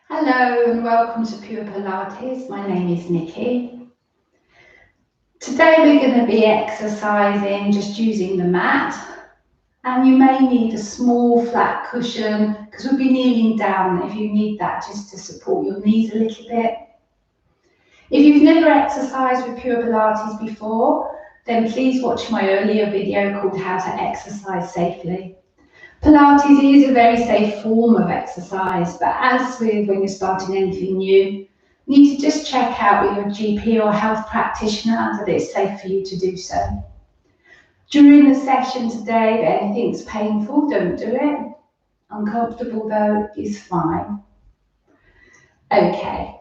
Hello and welcome to Pure Pilates. My name is Nikki. Today we're going to be exercising just using the mat, and you may need a small flat cushion because we'll be kneeling down if you need that just to support your knees a little bit. If you've never exercised with Pure Pilates before, then please watch my earlier video called How to Exercise Safely. Pilates is a very safe form of exercise, but as with when you're starting anything new, you need to just check out with your GP or health practitioner that it's safe for you to do so. During the session today, if anything's painful, don't do it. Uncomfortable though is fine. Okay,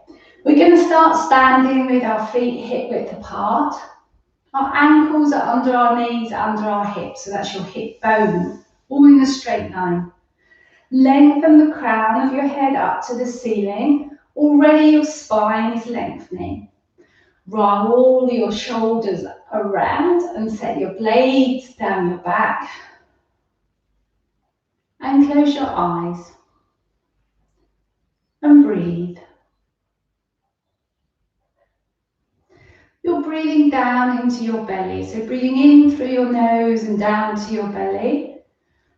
we're going to start standing with our feet hip width apart. Our ankles are under our knees, under our hips, so that's your hip bone. All in a straight line. Lengthen the crown of your head up to the ceiling. Already your spine is lengthening. Roll your shoulders around and set your blades down your back. And close your eyes. And breathe. You're breathing down into your belly. So breathing in through your nose and down to your belly.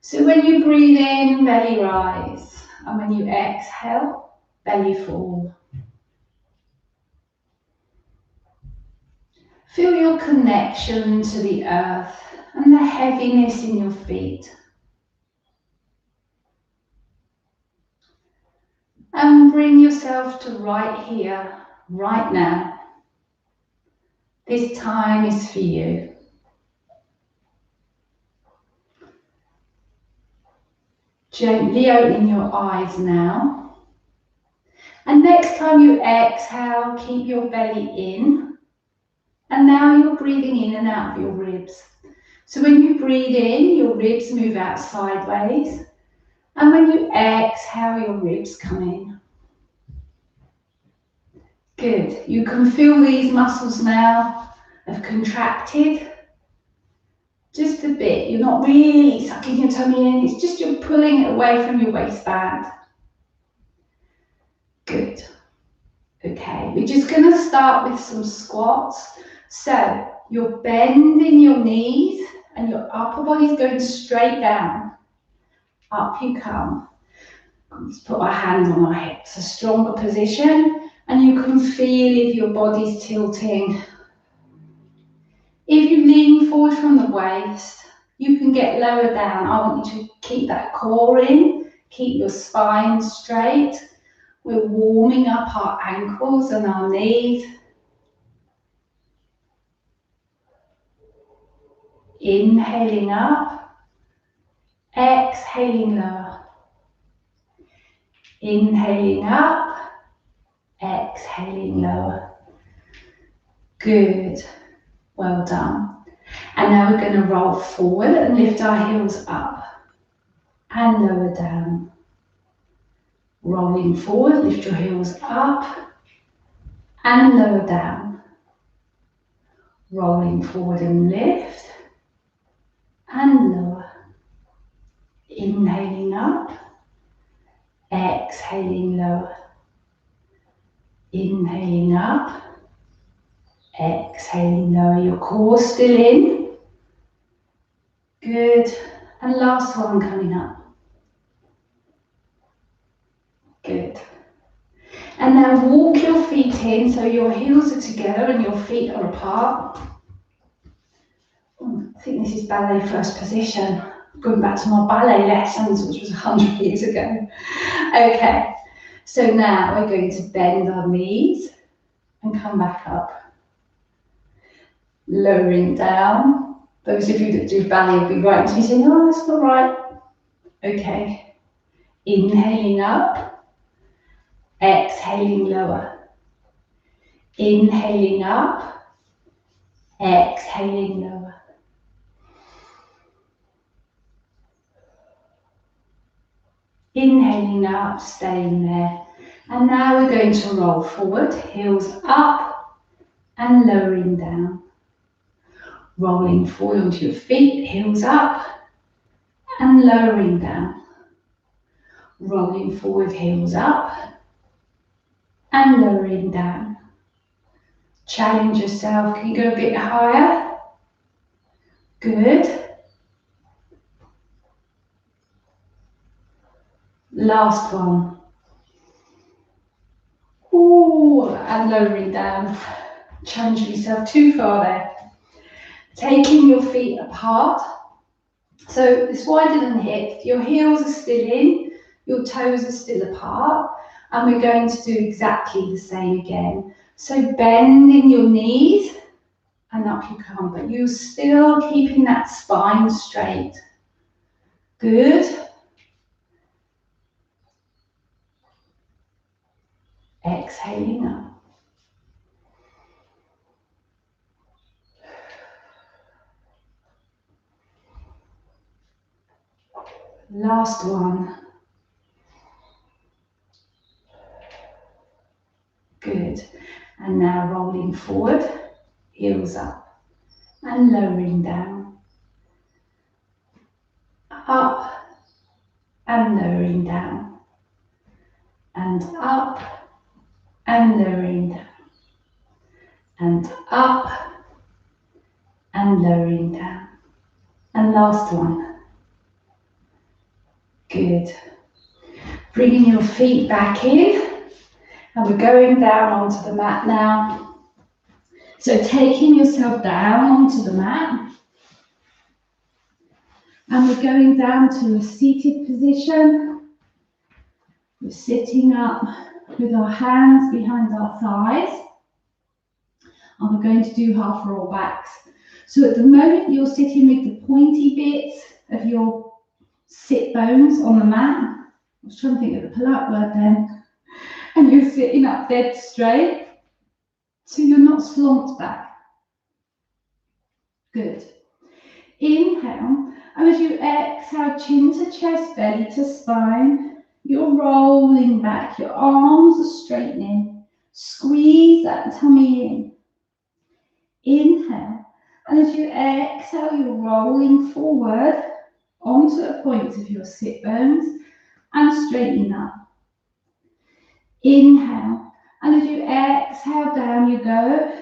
So when you breathe in, belly rise, and when you exhale, belly fall. Feel your connection to the earth and the heaviness in your feet. And bring yourself to right here, right now. This time is for you. Gently open your eyes now. And next time you exhale, keep your belly in. And now you're breathing in and out of your ribs. So when you breathe in, your ribs move out sideways. And when you exhale, your ribs come in. Good. You can feel these muscles now have contracted. Just a bit. You're not really sucking your tummy in. It's just you're pulling it away from your waistband. Good. Okay, we're just going to start with some squats. So you're bending your knees and your upper body's going straight down. Up you come. Let's put our hands on our hips. A stronger position, and you can feel if your body's tilting. If you lean forward from the waist, you can get lower down. I want you to keep that core in, keep your spine straight. We're warming up our ankles and our knees. Inhaling up, exhaling lower. Inhaling up, exhaling lower. Good. Well done. And now we're going to roll forward and lift our heels up and lower down. Rolling forward, lift your heels up and lower down. Rolling forward and lift and lower. Inhaling up, exhaling lower. Inhaling up, exhaling lower. Your core still in. Good. And last one coming up. Good. And now walk your feet in so your heels are together and your feet are apart. I think this is ballet first position. Going back to my ballet lessons, which was 100 years ago. Okay, so now we're going to bend our knees and come back up. Lowering down. Those of you that do ballet will be right to me saying, oh, that's not right. Okay, inhaling up. Exhaling lower. Inhaling up. Exhaling lower. Inhaling up, staying there. And now we're going to roll forward, heels up and lowering down. Rolling forward onto your feet, heels up and lowering down. Rolling forward, heels up and lowering down. Challenge yourself. Can you go a bit higher? Good. Last one. Ooh, and lowering down. Challenge yourself too far there. Taking your feet apart. So it's wider than the hip. Your heels are still in, your toes are still apart, and we're going to do exactly the same again. So bending your knees and up you come, but you're still keeping that spine straight. Good. Exhaling up. Last one. Good. And now rolling forward, heels up and lowering down. Up and lowering down. And up and lowering down. And up and lowering down. And last one. Good. Bringing your feet back in. And we're going down onto the mat now. So taking yourself down onto the mat. And we're going down to a seated position. We're sitting up with our hands behind our thighs. And we're going to do half roll backs. So at the moment you're sitting with the pointy bits of your sit bones on the mat. I was trying to think of the polite word then. And you're sitting up dead straight. So you're not slumped back. Good. Inhale. And as you exhale, chin to chest, belly to spine, you're rolling back. Your arms are straightening. Squeeze that tummy in. Inhale. And as you exhale, you're rolling forward onto the points of your sit bones and straightening up. Inhale. And as you exhale, down you go.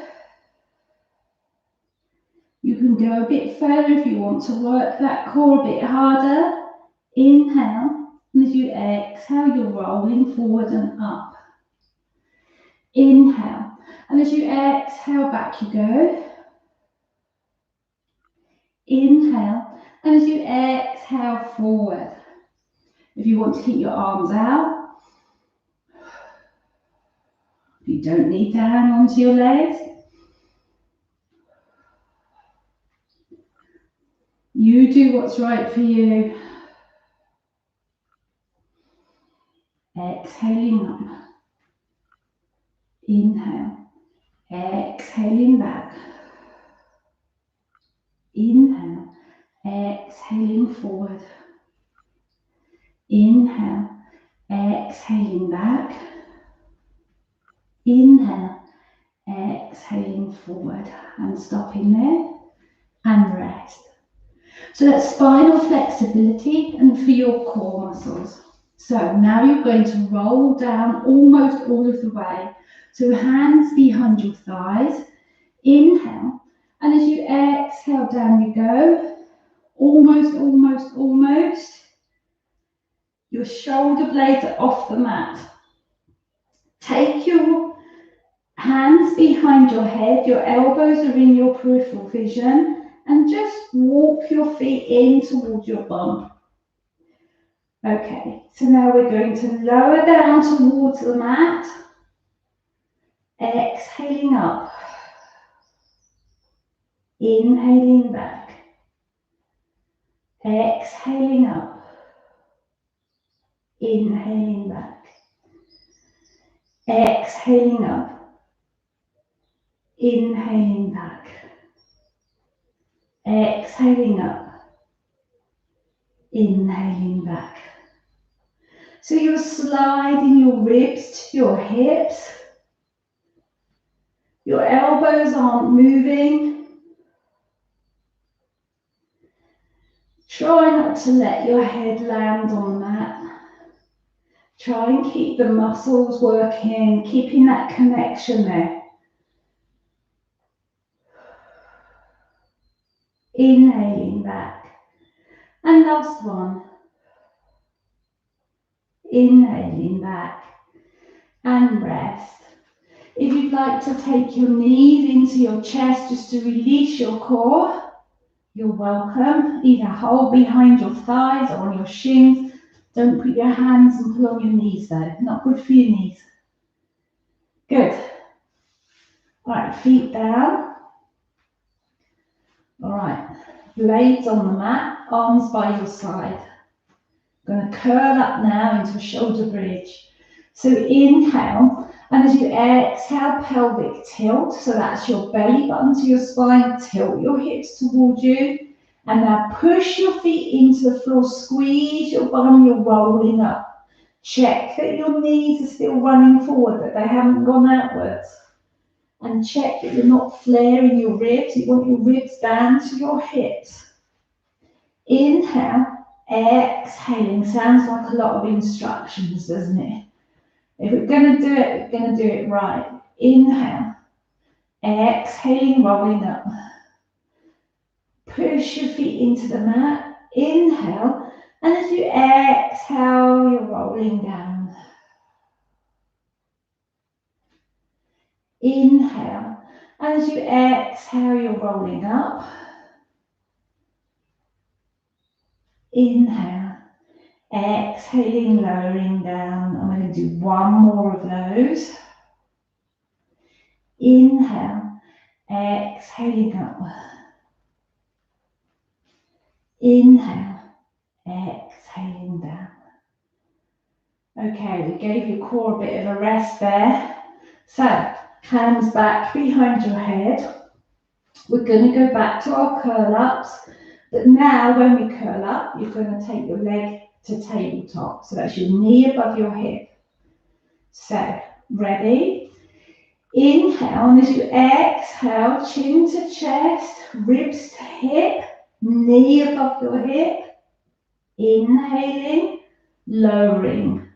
You can go a bit further if you want to work that core a bit harder. Inhale. And as you exhale, you're rolling forward and up. Inhale. And as you exhale, back you go. Inhale. And as you exhale, forward. If you want to keep your arms out. You don't need to hang on to your legs. You do what's right for you. Exhaling up. Inhale. Exhaling back. Inhale. Exhaling forward. Inhale. Exhaling back. Inhale. Exhaling forward. And stopping there. And rest. So that's spinal flexibility and for your core muscles. So now you're going to roll down almost all of the way. So hands behind your thighs. Inhale. And as you exhale, down you go. Almost, almost, almost. Your shoulder blades are off the mat. Take your hands behind your head. Your elbows are in your peripheral vision. And just walk your feet in towards your bum. Okay, so now we're going to lower down towards the mat. Exhaling up. Inhaling back. Exhaling up. Inhaling back. Exhaling up. Inhaling back. Exhaling up. Inhaling back. So you're sliding your ribs to your hips. Your elbows aren't moving. Try not to let your head land on the mat. Try and keep the muscles working, keeping that connection there. Inhaling back. And last one. Inhaling back and rest. If you'd like to take your knees into your chest just to release your core, you're welcome. Either hold behind your thighs or on your shins. Don't put your hands and pull on your knees though. Not good for your knees. Good. All right, feet down. All right, blades on the mat, arms by your side. I'm going to curl up now into a shoulder bridge. So inhale, and as you exhale, pelvic tilt. So that's your belly button to your spine. Tilt your hips towards you. And now push your feet into the floor. Squeeze your bum, you're rolling up. Check that your knees are still running forward, that they haven't gone outwards. And check that you're not flaring your ribs. You want your ribs down to your hips. Inhale, exhaling. Sounds like a lot of instructions, doesn't it? If we're going to do it, we're going to do it right. Inhale, exhaling, rolling up. Push your feet into the mat. Inhale, and as you exhale, you're rolling down. Inhale, and as you exhale, you're rolling up. Inhale, exhaling, lowering down. I'm going to do one more of those. Inhale, exhaling up. Inhale, exhaling down. Okay, we gave your core a bit of a rest there. So, hands back behind your head. We're going to go back to our curl ups. But now when we curl up, you're going to take your leg to tabletop. So that's your knee above your hip. So, ready? Inhale, and as you exhale, chin to chest, ribs to hip, knee above your hip. Inhaling, lowering.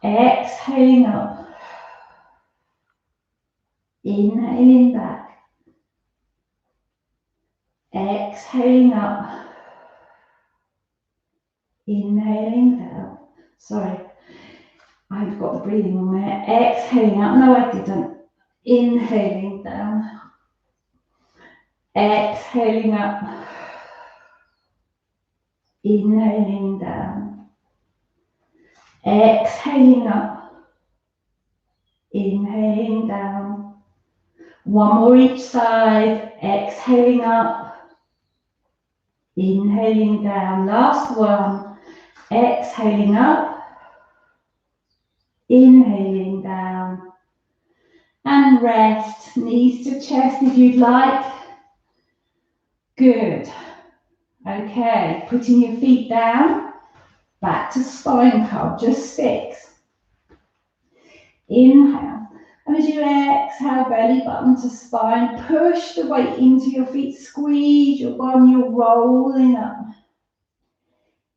Exhaling up. Inhaling back. Exhaling up. Inhaling down. Sorry, I've got the breathing on there. Exhaling up. No, I didn't. Inhaling down. Exhaling up. Inhaling down. Exhaling up. Inhaling down. One more each side. Exhaling up. Inhaling down. Last one. Exhaling up. Inhaling down. And rest. Knees to chest if you'd like. Good. Okay, putting your feet down. Back to spine curl, just 6. Inhale. And as you exhale, belly button to spine, push the weight into your feet, squeeze your bum, you're rolling up.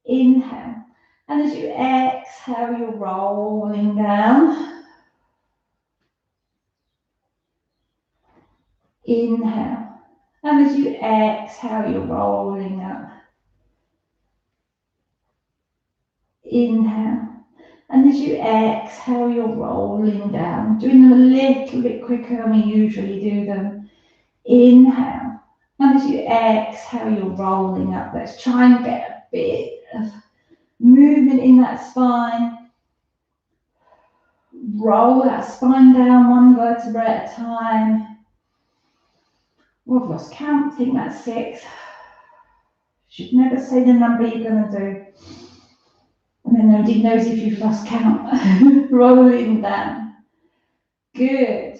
Inhale. And as you exhale, you're rolling down. Inhale. And as you exhale, you're rolling up. Inhale. And as you exhale, you're rolling down. Doing them a little bit quicker than we usually do them. Inhale. And as you exhale, you're rolling up. Let's try and get a bit of movement in that spine. Roll that spine down one vertebra at a time. Oh, I've lost count. I think that's 6. Should never say the number you're going to do. And then nobody knows if you've lost count. Rolling down. Good.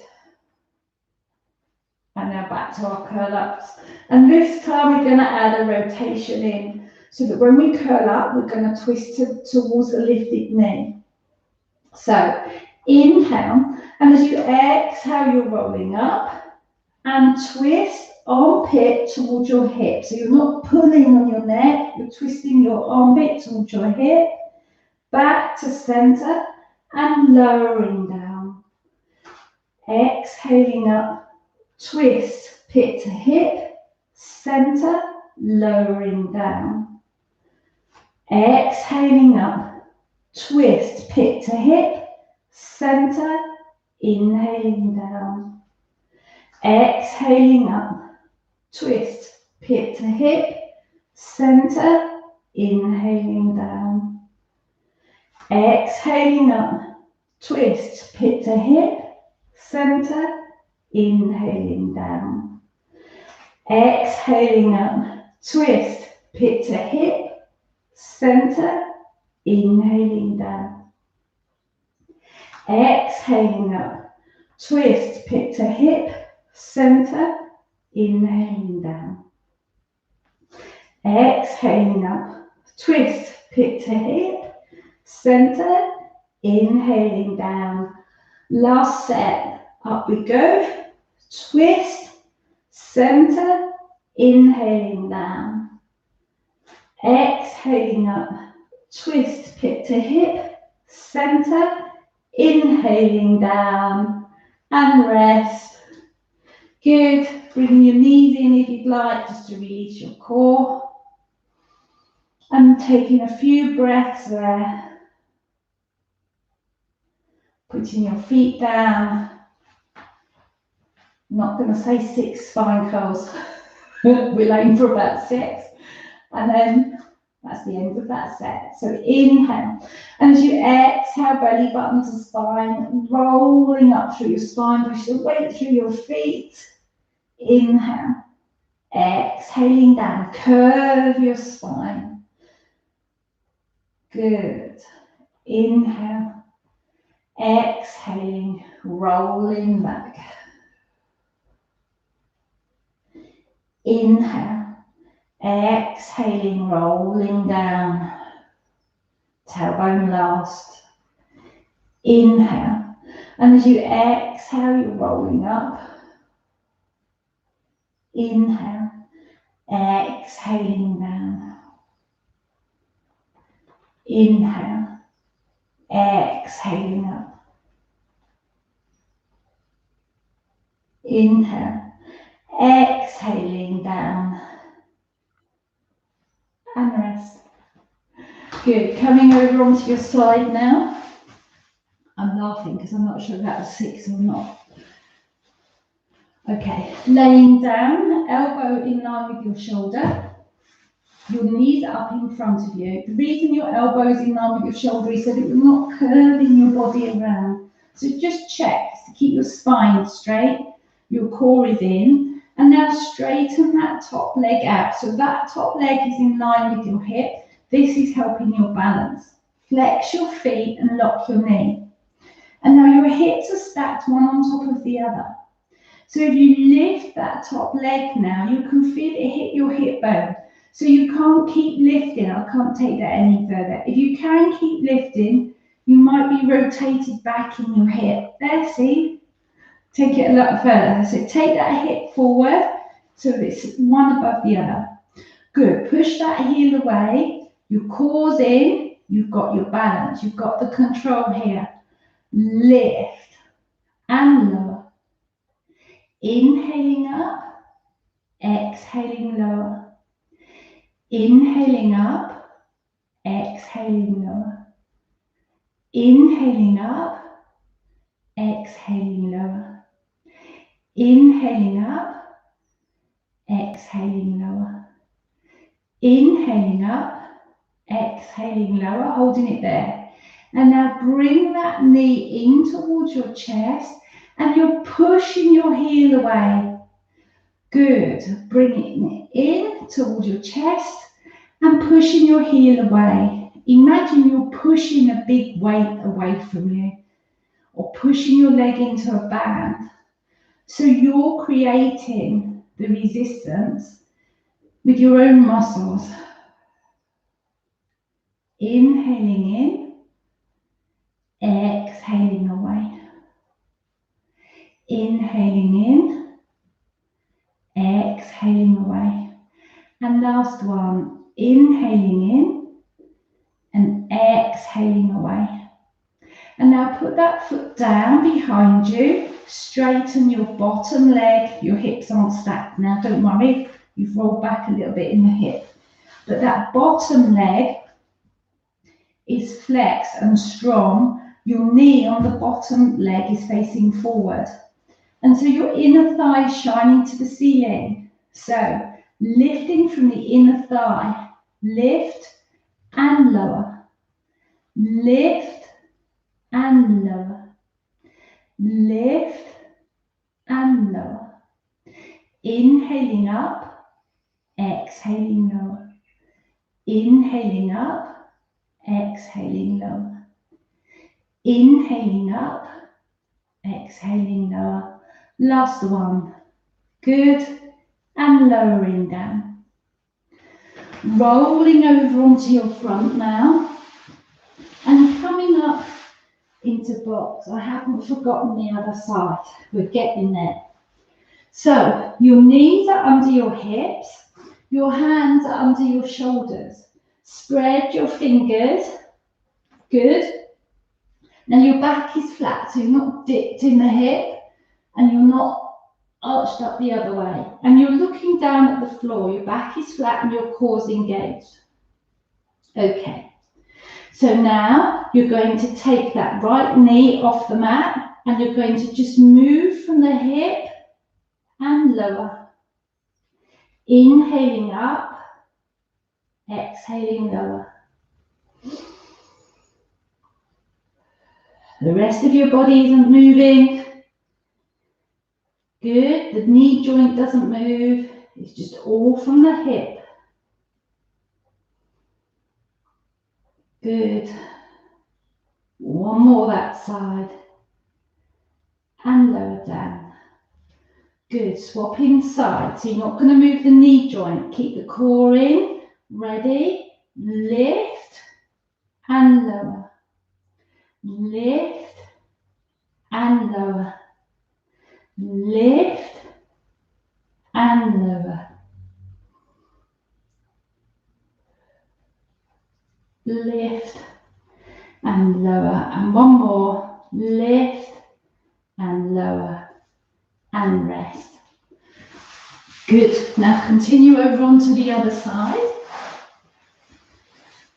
And now back to our curl ups. And this time we're going to add a rotation in. So that when we curl up, we're going to twist towards the lifted knee. So inhale. And as you exhale, you're rolling up. And twist armpit towards your hip. So you're not pulling on your neck, you're twisting your armpit towards your hip. Back back to center and lowering down. Exhaling up, twist, pit to hip, center, lowering down. Exhaling up, twist, pit to hip, center, inhaling down. Exhaling up, twist, pit to hip, center, inhaling down. Exhaling up, twist, pit to hip, center, inhaling down. Exhaling up, twist, pit to hip, center, inhaling down. Exhaling up, twist, pit to hip, center, inhaling down. Exhaling up, twist, pit to hip, center, inhaling down. Last set, up we go, twist, center, inhaling down. Exhaling up, twist, pit to hip, center, inhaling down, and rest. Good, bring your knees in if you'd like, just to release your core. And taking a few breaths there. Putting your feet down. I'm not going to say 6 spine curls. We'll aim for about 6. And then that's the end of that set. So inhale. And as you exhale, belly button to spine, rolling up through your spine, push the weight through your feet. Inhale. Exhaling down, curve your spine. Good. Inhale. Exhaling, rolling back. Inhale. Exhaling, rolling down. Tailbone last. Inhale. And as you exhale, you're rolling up. Inhale. Exhaling down. Inhale, exhaling up. Inhale, exhaling down. And rest. Good, coming over onto your side now. I'm laughing because I'm not sure if that was 6 or not. Okay, laying down, elbow in line with your shoulder. Your knees up in front of you. The reason your elbow is in line with your shoulder is that it will not curving your body around. So just check to keep your spine straight, your core is in, and now straighten that top leg out. So that top leg is in line with your hip. This is helping your balance. Flex your feet and lock your knee. And now your hips are stacked one on top of the other. So if you lift that top leg now, you can feel it hit your hip bone. So you can't keep lifting. I can't take that any further. If you can keep lifting, you might be rotated back in your hip. There, see? Take it a lot further. So take that hip forward so it's one above the other. Good. Push that heel away. Your core's in. You've got your balance. You've got the control here. Lift and lower. Inhaling up. Exhaling lower. Inhaling up, exhaling lower. Inhaling up, exhaling lower. Inhaling up, exhaling lower. Inhaling up, exhaling lower, holding it there. And now bring that knee in towards your chest and you're pushing your heel away. Good. Bring it in towards your chest and pushing your heel away. Imagine you're pushing a big weight away from you or pushing your leg into a band. So you're creating the resistance with your own muscles. Inhaling in, exhaling away. Inhaling in, exhaling away. And last one, inhaling in and exhaling away. put that foot down behind you. Straighten your bottom leg. Your hips aren't stacked now. Don't worry. You've rolled back a little bit in the hip. But that bottom leg is flexed and strong. Your knee on the bottom leg is facing forward. And so your inner thigh is shining to the ceiling. So lifting from the inner thigh, lift and lower. Lift and lower. Lift and lower. Inhaling up, exhaling lower. Inhaling up, exhaling lower. Inhaling up, exhaling lower. Last one. Good. And lowering down. Rolling over onto your front now. And coming up into box. I haven't forgotten the other side. We're getting there. So your knees are under your hips. Your hands are under your shoulders. Spread your fingers. Good. Now your back is flat, so you're not dipped in the hip and you're not arched up the other way. And you're looking down at the floor. Your back is flat and your core's engaged. Okay. So now you're going to take that right knee off the mat and you're going to just move from the hip and lower. Inhaling up, exhaling lower. The rest of your body isn't moving. Good. The knee joint doesn't move. It's just all from the hip. Good. One more that side. And lower down. Good. Swap inside. So you're not going to move the knee joint. Keep the core in. Ready. Lift and lower. Lift and lower. Lift and lower. Lift and lower. And one more. Lift and lower. And rest. Good. Now continue over onto the other side.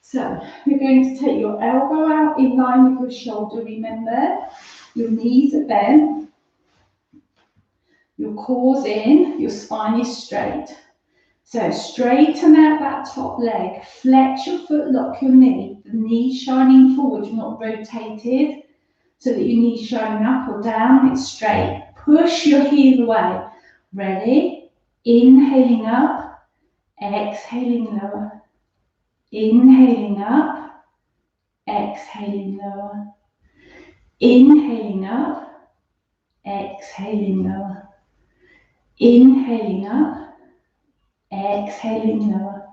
So you're going to take your elbow out in line with your shoulder. Remember, your knees are bent. Your core's in. Your spine is straight. So straighten out that top leg. Flex your foot, lock your knee. The knee shining forward, you're not rotated. So that your knee's shining up or down. It's straight. Push your heel away. Ready? Inhaling up. Exhaling lower. Inhaling up, exhaling lower. Inhaling up, exhaling lower. Inhaling up, exhaling lower.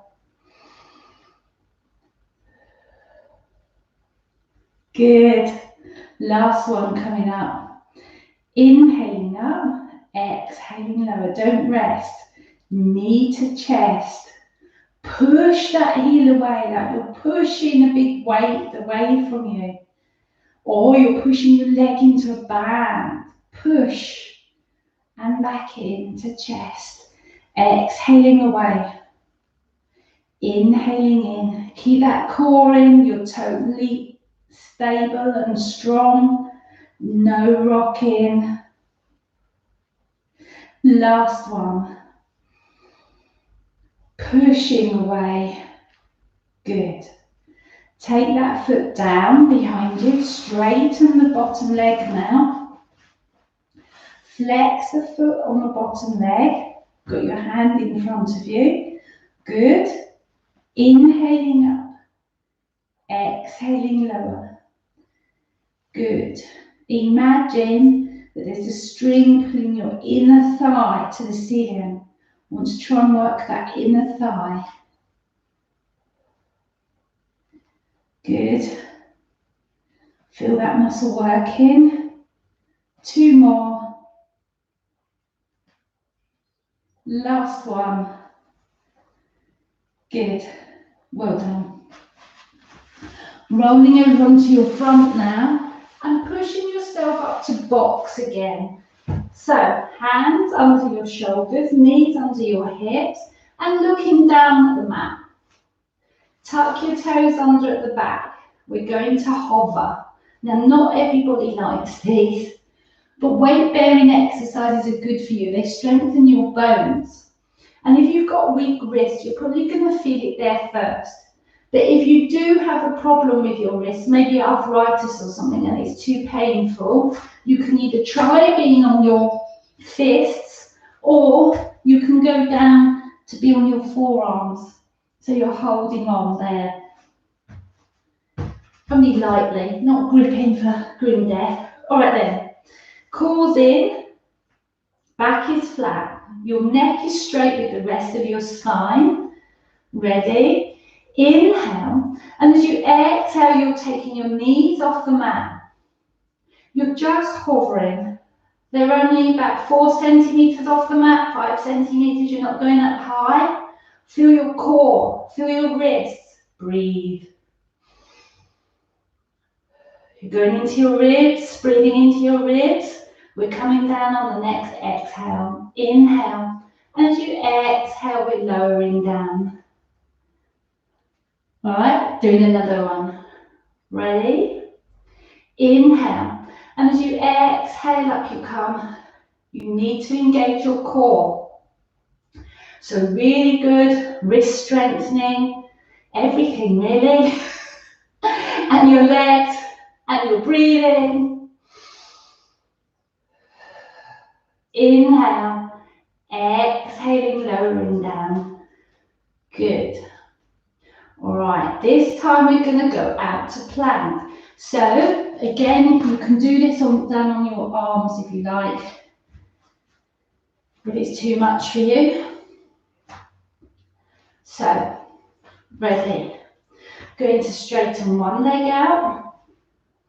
Good. Last one coming up. Inhaling up, exhaling lower. Don't rest. Knee to chest. Push that heel away, like you're pushing a big weight away from you. Or you're pushing your leg into a band. Push and back into chest. Exhaling away. Inhaling in. Keep that core in. You're totally stable and strong. No rocking. Last one. Pushing away. Good. Take that foot down behind you. Straighten the bottom leg now. Flex the foot on the bottom leg. Got your hand in front of you. Good. Inhaling up. Exhaling lower. Good. Imagine that there's a string pulling your inner thigh to the ceiling. I want to try and work that inner thigh. Good. Feel that muscle working. Two more. Last one. Good. Well done. Rolling over onto your front now and pushing box again. So hands under your shoulders, knees under your hips, and looking down at the mat. Tuck your toes under at the back. We're going to hover. Now, not everybody likes these, but weight-bearing exercises are good for you. They strengthen your bones. And if you've got weak wrists, you're probably going to feel it there first. But if you do have a problem with your wrist, maybe arthritis or something, and it's too painful, you can either try being on your fists, or you can go down to be on your forearms. So you're holding on there. Only lightly, not gripping for grim death. All right then. Cores in, back is flat. Your neck is straight with the rest of your spine. Ready? Inhale, and as you exhale, you're taking your knees off the mat. You're just hovering. They're only about 4 centimeters off the mat, 5 centimeters. You're not going up high. Feel your core, feel your wrists. Breathe. You're going into your ribs, breathing into your ribs. We're coming down on the next exhale. Inhale, and as you exhale, we're lowering down. All right, doing another one. Ready? Inhale, and as you exhale, up you come. You need to engage your core. So really good wrist strengthening, everything really, and your legs, and your breathing. Inhale, exhaling, lowering down. Good. All right, this time we're going to go out to plank. So again, you can do this down on your arms if you like, if it's too much for you. So, ready. Going to straighten one leg out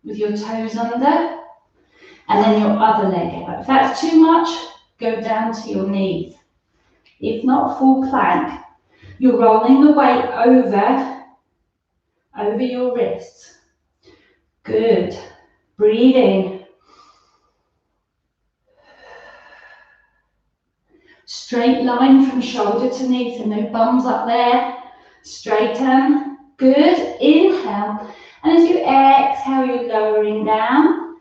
with your toes under, and then your other leg out. If that's too much, go down to your knees. If not, full plank. You're rolling the weight over your wrists. Good. Breathing. Straight line from shoulder to knee, so no bums up there. Straighten. Good. Inhale. And as you exhale, you're lowering down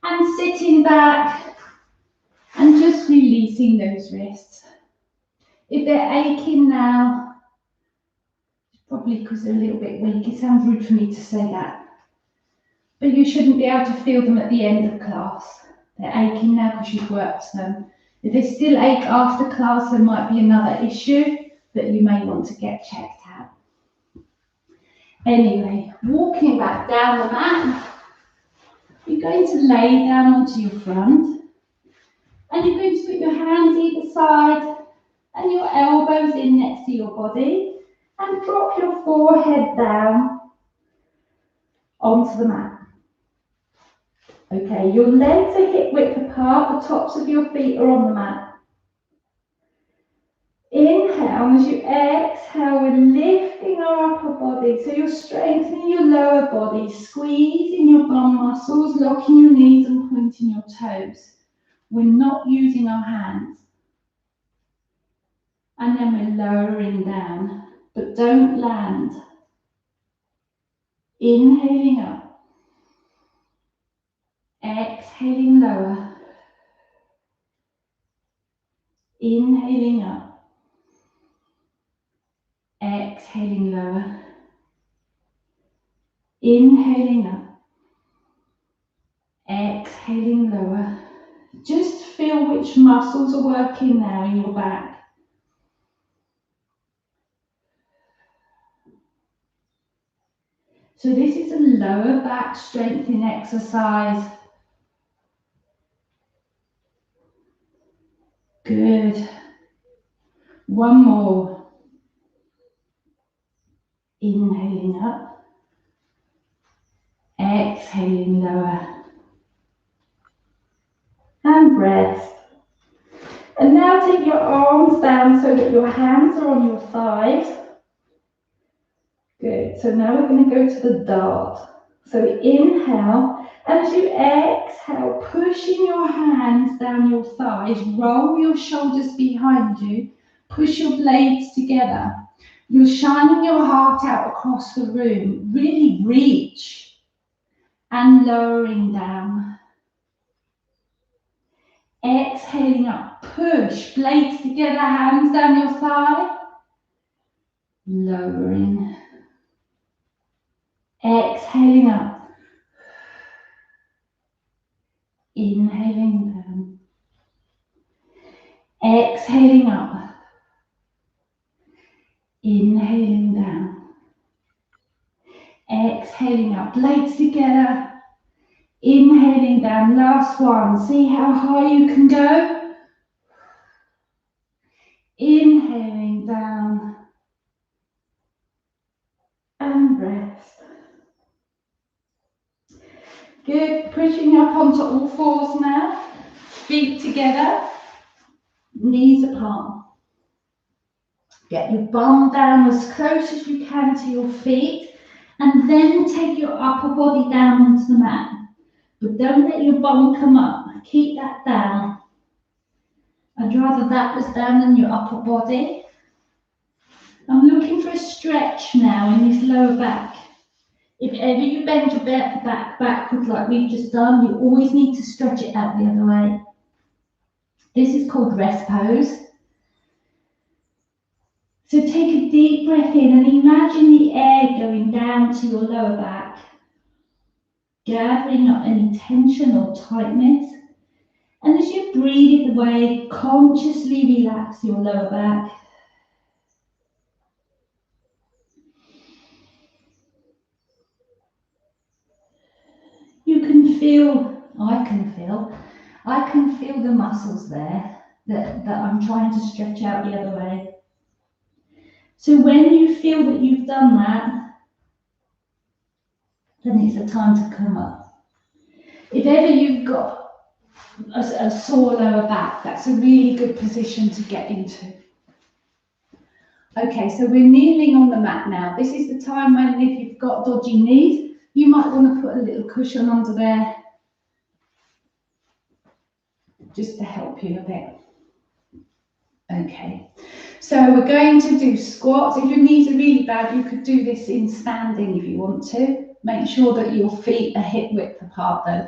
and sitting back and just releasing those wrists. If they're aching now, probably because they're a little bit weak. It sounds rude for me to say that. But you shouldn't be able to feel them at the end of class. They're aching now because you've worked them. If they still ache after class, there might be another issue that you may want to get checked out. Anyway, walking back down the mat, you're going to lay down onto your front, and you're going to put your hands either side and your elbows in next to your body, and drop your forehead down onto the mat. Okay, your legs are hip width apart, the tops of your feet are on the mat. Inhale, as you exhale, we're lifting our upper body, so you're strengthening your lower body, squeezing your bum muscles, locking your knees and pointing your toes. We're not using our hands. And then we're lowering down, but don't land. Inhaling up. Exhaling lower. Inhaling up. Exhaling lower. Inhaling up. Exhaling lower. Just feel which muscles are working now in your back. So this is a lower back strengthening exercise. Good. One more. Inhaling up. Exhaling lower. And breath. And now take your arms down so that your hands are on your thighs. Good. So now we're going to go to the dart. So inhale, and as you exhale, pushing your hands down your thighs, roll your shoulders behind you, push your blades together. You're shining your heart out across the room, really reach, and lowering down. Exhaling up, push, blades together, hands down your thigh, lowering. Exhaling up, inhaling down. Exhaling up, inhaling down. Exhaling up, blades together, inhaling down. Last one, see how high you can go. Inhaling down and rest. Good, pushing up onto all fours now. Feet together, knees apart. Get your bum down as close as you can to your feet, and then take your upper body down onto the mat. But don't let your bum come up. Keep that down. I'd rather that was down than your upper body. I'm looking for a stretch now in this lower back. If ever you bend your back backwards like we've just done, you always need to stretch it out the other way. This is called rest pose. So take a deep breath in and imagine the air going down to your lower back, gathering up any tension or tightness. And as you breathe it away, consciously relax your lower back. You can feel, I can feel the muscles there that I'm trying to stretch out the other way. So when you feel that you've done that, then it's the time to come up. If ever you've got a sore lower back, that's a really good position to get into. Okay, so we're kneeling on the mat now. This is the time when if you've got dodgy knees, you might want to put a little cushion under there just to help you a bit. Okay, so we're going to do squats. If your knees are really bad, you could do this in standing if you want to. Make sure that your feet are hip width apart though.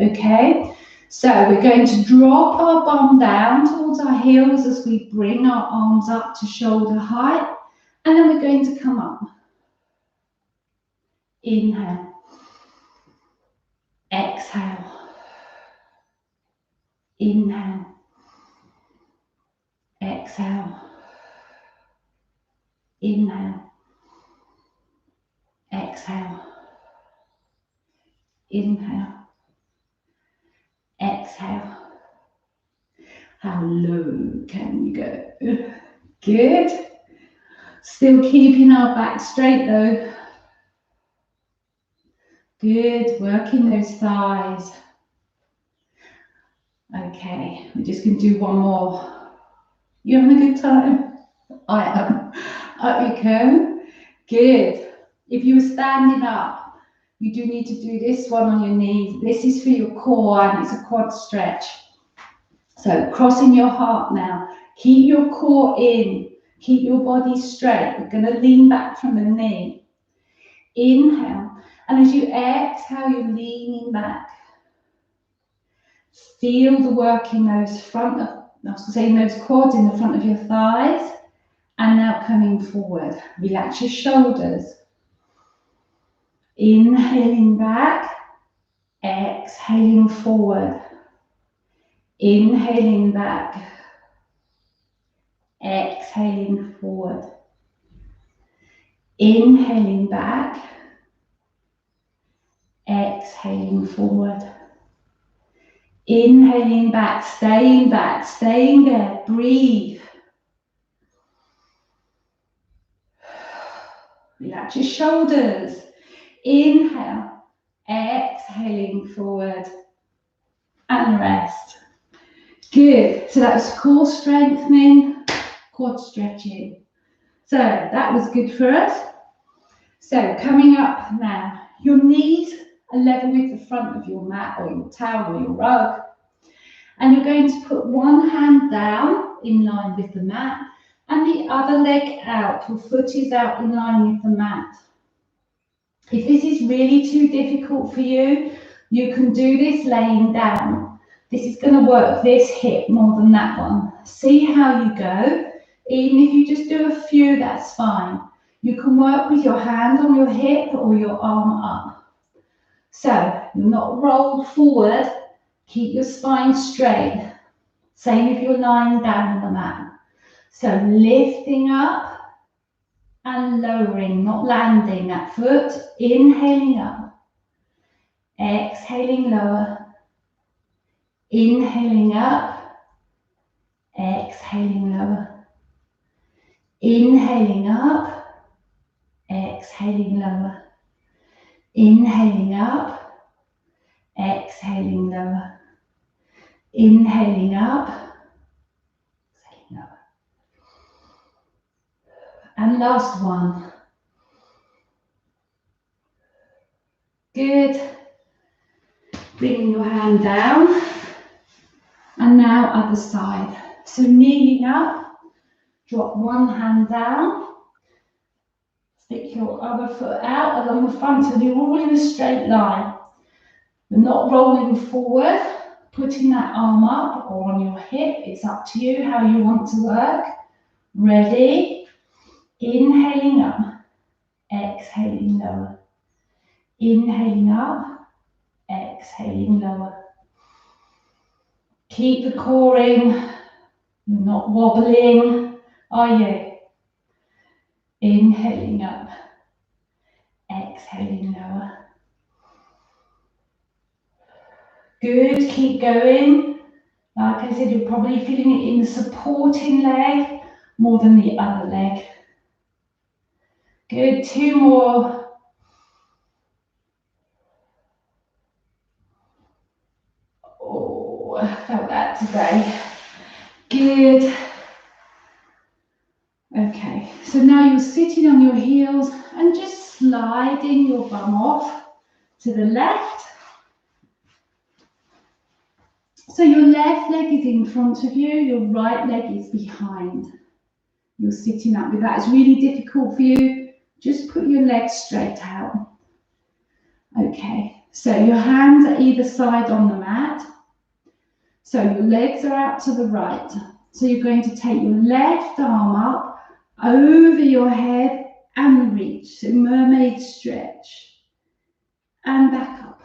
Okay, so we're going to drop our bum down towards our heels as we bring our arms up to shoulder height, and then we're going to come up. Inhale. Exhale. Inhale. Exhale. Inhale. Exhale. Inhale. Exhale. How low can you go? Good. Still keeping our back straight though. Good, working those thighs. Okay, we're just going to do one more. You having a good time? I am. Up you come. Good. If you were standing up, you do need to do this one on your knees. This is for your core and it's a quad stretch. So crossing your heart now. Keep your core in. Keep your body straight. We're going to lean back from the knee. Inhale. And as you exhale, you're leaning back. Feel the work in those those quads in the front of your thighs. And now coming forward. Relax your shoulders. Inhaling back. Exhaling forward. Inhaling back. Exhaling forward. Inhaling back. Exhaling forward. Inhaling back, staying there. Breathe. Relax your shoulders. Inhale. Exhaling forward. And rest. Good. So that was core strengthening, quad stretching. So that was good for us. So coming up now Your knees are level with the front of your mat or your towel or your rug. And you're going to put one hand down in line with the mat and the other leg out. Your foot is out in line with the mat. If this is really too difficult for you, you can do this laying down. This is going to work this hip more than that one. See how you go. Even if you just do a few, that's fine. You can work with your hand on your hip or your arm up. So you're not rolled forward. Keep your spine straight. Same if you're lying down on the mat. So lifting up and lowering, not landing that foot. Inhaling up. Exhaling lower. Inhaling up. Exhaling lower. Inhaling up. Exhaling lower. Inhaling up. Exhaling lower. Inhaling up. Exhaling lower. And last one. Good. Bringing your hand down. And now other side. So kneeling up, drop one hand down, stick your other foot out along the front of you, all in a straight line. You're not rolling forward, putting that arm up or on your hip. It's up to you how you want to work. Ready? Inhaling up, exhaling lower. Inhaling up, exhaling lower. Keep the core in. You're not wobbling, are you? Inhaling up, exhaling lower. Good, keep going. Like I said, you're probably feeling it in the supporting leg more than the other leg. Good, two more. Oh, I felt that today. Good. Okay, so now you're sitting on your heels and just sliding your bum off to the left. So your left leg is in front of you, your right leg is behind. You're sitting up with that. It's really difficult for you. Just put your legs straight out. Okay, so your hands are either side on the mat. So your legs are out to the right. So you're going to take your left arm up over your head and reach. So mermaid stretch. And back up.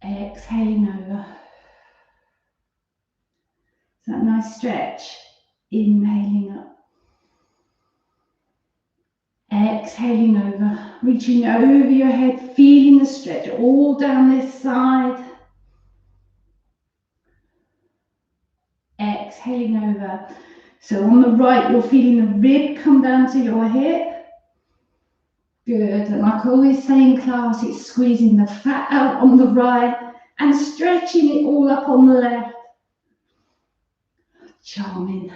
Exhaling over. So that nice stretch. Inhaling up. Exhaling over. Reaching over your head, feeling the stretch all down this side. Exhaling over. So on the right, you're feeling the rib come down to your hip. Good, and like I always say in class, it's squeezing the fat out on the right and stretching it all up on the left. Charming.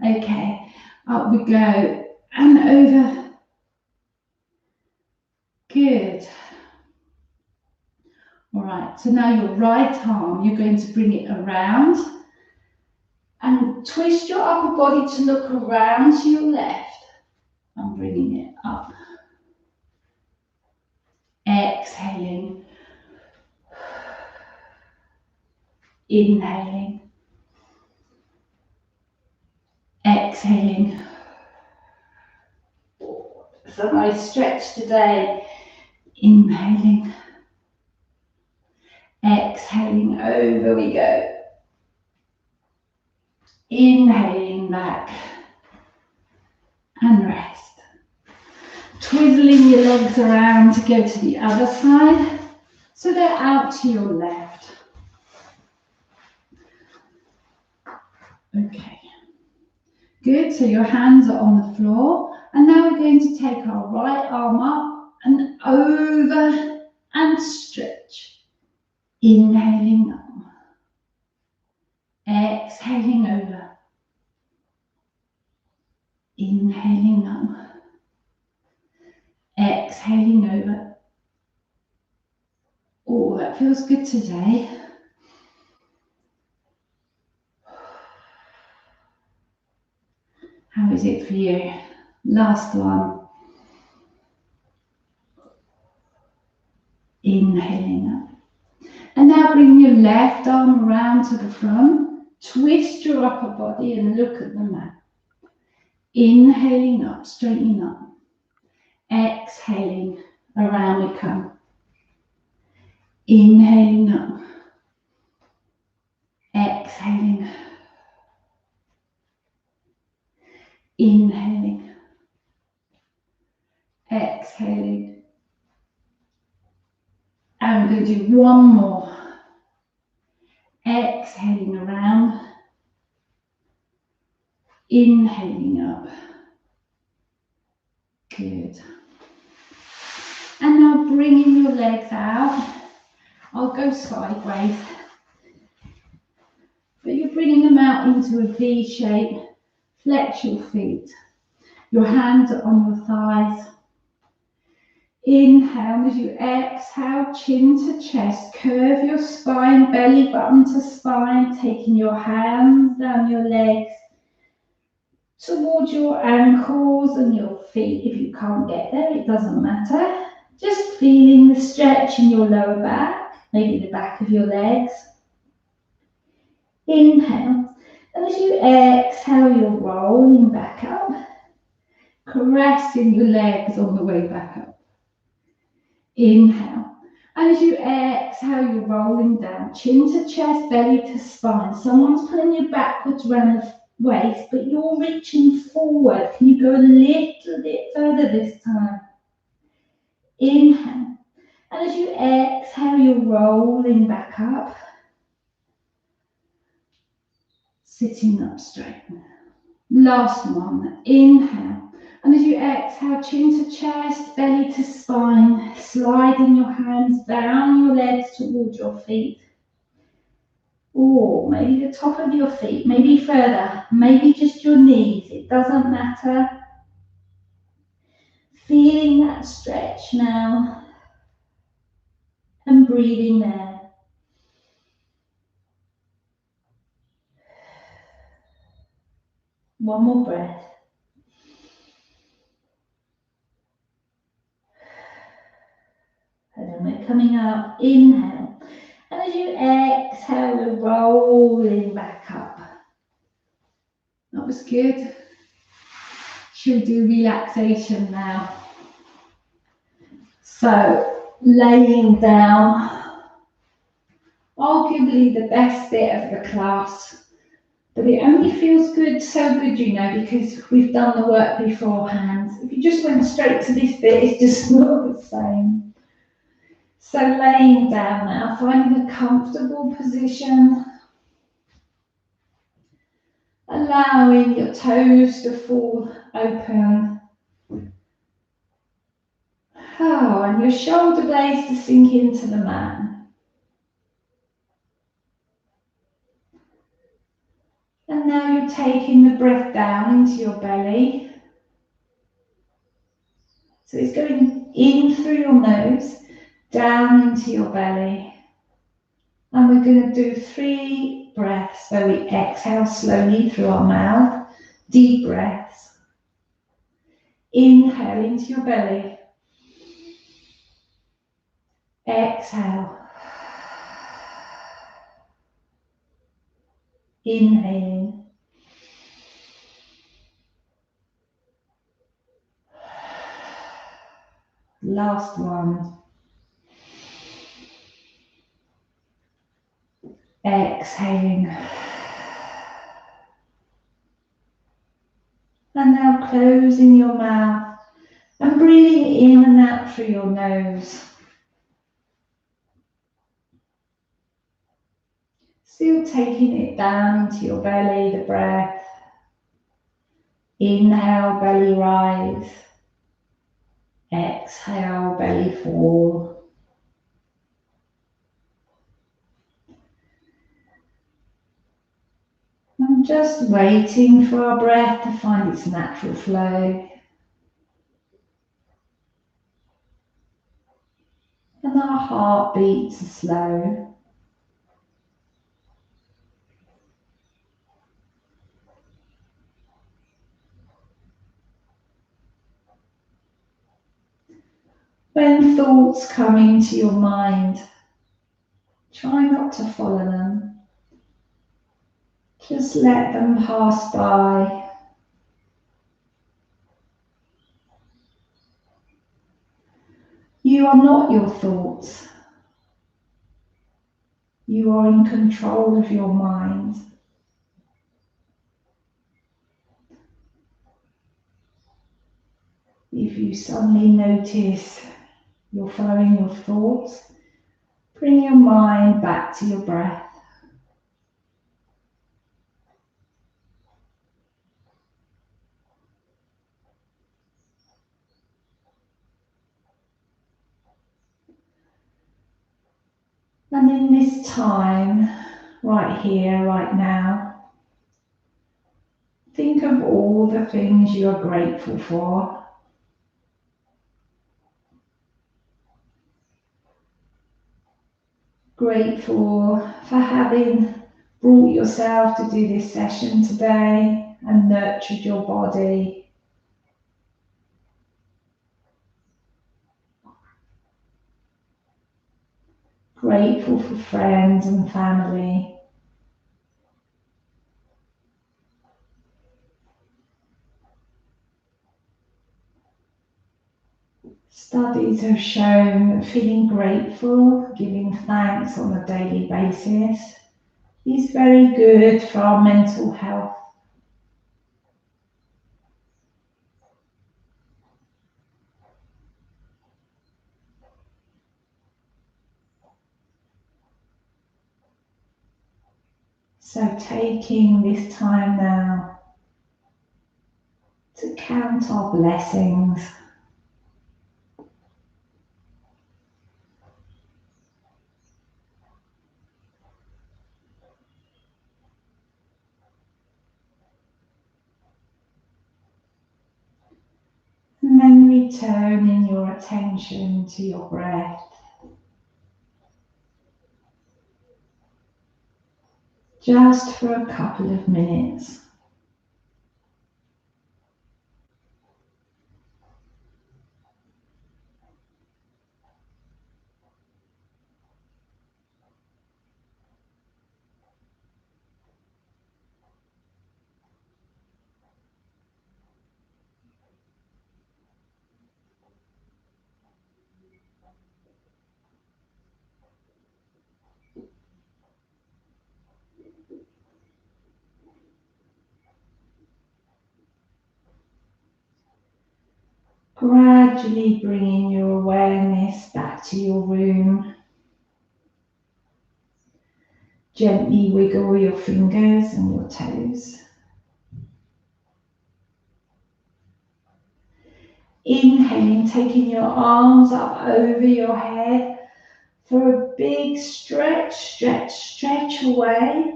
Okay, up we go and over. Good. All right, so now your right arm, you're going to bring it around and twist your upper body to look around to your left and bringing it up. Exhaling. Inhaling. Exhaling. It's a nice stretch today. Inhaling. Exhaling, over we go. Inhaling back. And rest. Twizzling your legs around to go to the other side. So they're out to your left. Okay. Good, so your hands are on the floor. And now we're going to take our right arm up and over and stretch. Inhaling up. Exhaling over. Inhaling up. Exhaling over. Oh, that feels good today. How is it for you? Last one. Inhaling up. And now bring your left arm around to the front. Twist your upper body and look at the mat. Inhaling up, straightening up. Exhaling, around we come. Inhaling up. Exhaling. Inhaling. Exhaling. And we're going to do one more. Exhaling around. Inhaling up. Good. And now bringing your legs out. I'll go sideways. But you're bringing them out into a V shape. Flex your feet. Your hands are on your thighs. Inhale as you exhale, chin to chest. Curve your spine, belly button to spine. Taking your hands down your legs towards your ankles and your feet. If you can't get there, it doesn't matter. Just feeling the stretch in your lower back, maybe the back of your legs. Inhale, and as you exhale, you're rolling back up, caressing your legs on the way back up. Inhale, and as you exhale, you're rolling down, chin to chest, belly to spine. Someone's pulling you backwards around the waist, but you're reaching forward. Can you go a little bit further this time? Inhale, and as you exhale, you're rolling back up, sitting up straight. Last one, inhale, and as you exhale, chin to chest, belly to spine, sliding your hands down your legs towards your feet. Or maybe the top of your feet, maybe further, maybe just your knees, it doesn't matter. Feeling that stretch now and breathing there. One more breath. And then we're coming up, inhale. And as you exhale, we're rolling back up. That was good. Should we do relaxation now? So, laying down, arguably the best bit of the class, but it only feels good, so good, you know, because we've done the work beforehand. If you just went straight to this bit, it's just not the same. So laying down now, finding a comfortable position, allowing your toes to fall open. Oh, and your shoulder blades to sink into the mat. And now you're taking the breath down into your belly. So it's going in through your nose, down into your belly. And we're going to do 3 breaths where we exhale slowly through our mouth. Deep breaths. Inhale into your belly. Exhale. Inhaling. Last one. Exhaling. And now closing your mouth and breathing in and out through your nose. Still taking it down into your belly, the breath. Inhale, belly rise. Exhale, belly fall. I'm just waiting for our breath to find its natural flow. and our heartbeats are slow. When thoughts come into your mind, try not to follow them. Just let them pass by. You are not your thoughts. You are in control of your mind. If you suddenly notice you're following your thoughts, bring your mind back to your breath. And in this time, right here, right now, think of all the things you are grateful for. Grateful for having brought yourself to do this session today and nurtured your body. Grateful for friends and family. Studies have shown that feeling grateful, giving thanks on a daily basis is very good for our mental health. So taking this time now to count our blessings. And then returning your attention to your breath. Just for a couple of minutes. Gradually bringing your awareness back to your room. Gently wiggle your fingers and your toes. Inhaling, taking your arms up over your head for a big stretch, stretch, stretch away.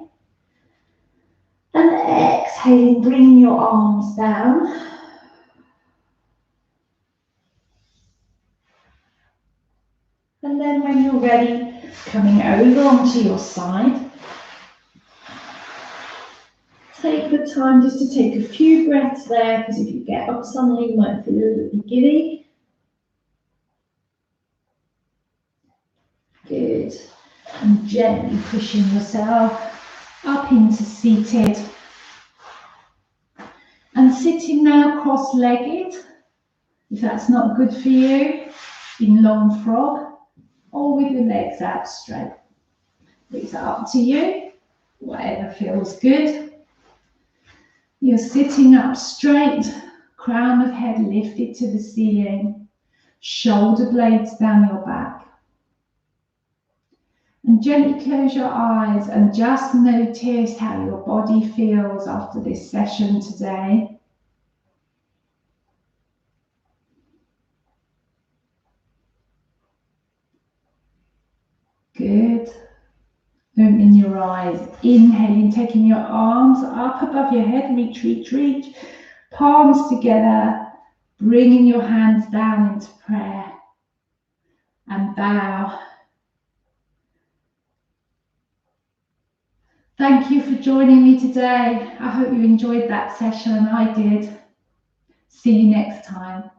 And exhaling, bringing your arms down. And then when you're ready, coming over onto your side. Take the time just to take a few breaths there, because if you get up suddenly, you might feel a little bit giddy. Good. And gently pushing yourself up into seated. And sitting now cross-legged, if that's not good for you, in long frog, or with your legs out straight. It's up to you, whatever feels good. You're sitting up straight, crown of head lifted to the ceiling, shoulder blades down your back. And gently close your eyes and just notice how your body feels after this session today. Good. Opening your eyes, inhaling, taking your arms up above your head, reach, reach, reach. Palms together, bringing your hands down into prayer. And bow. Thank you for joining me today. I hope you enjoyed that session, and I did. See you next time.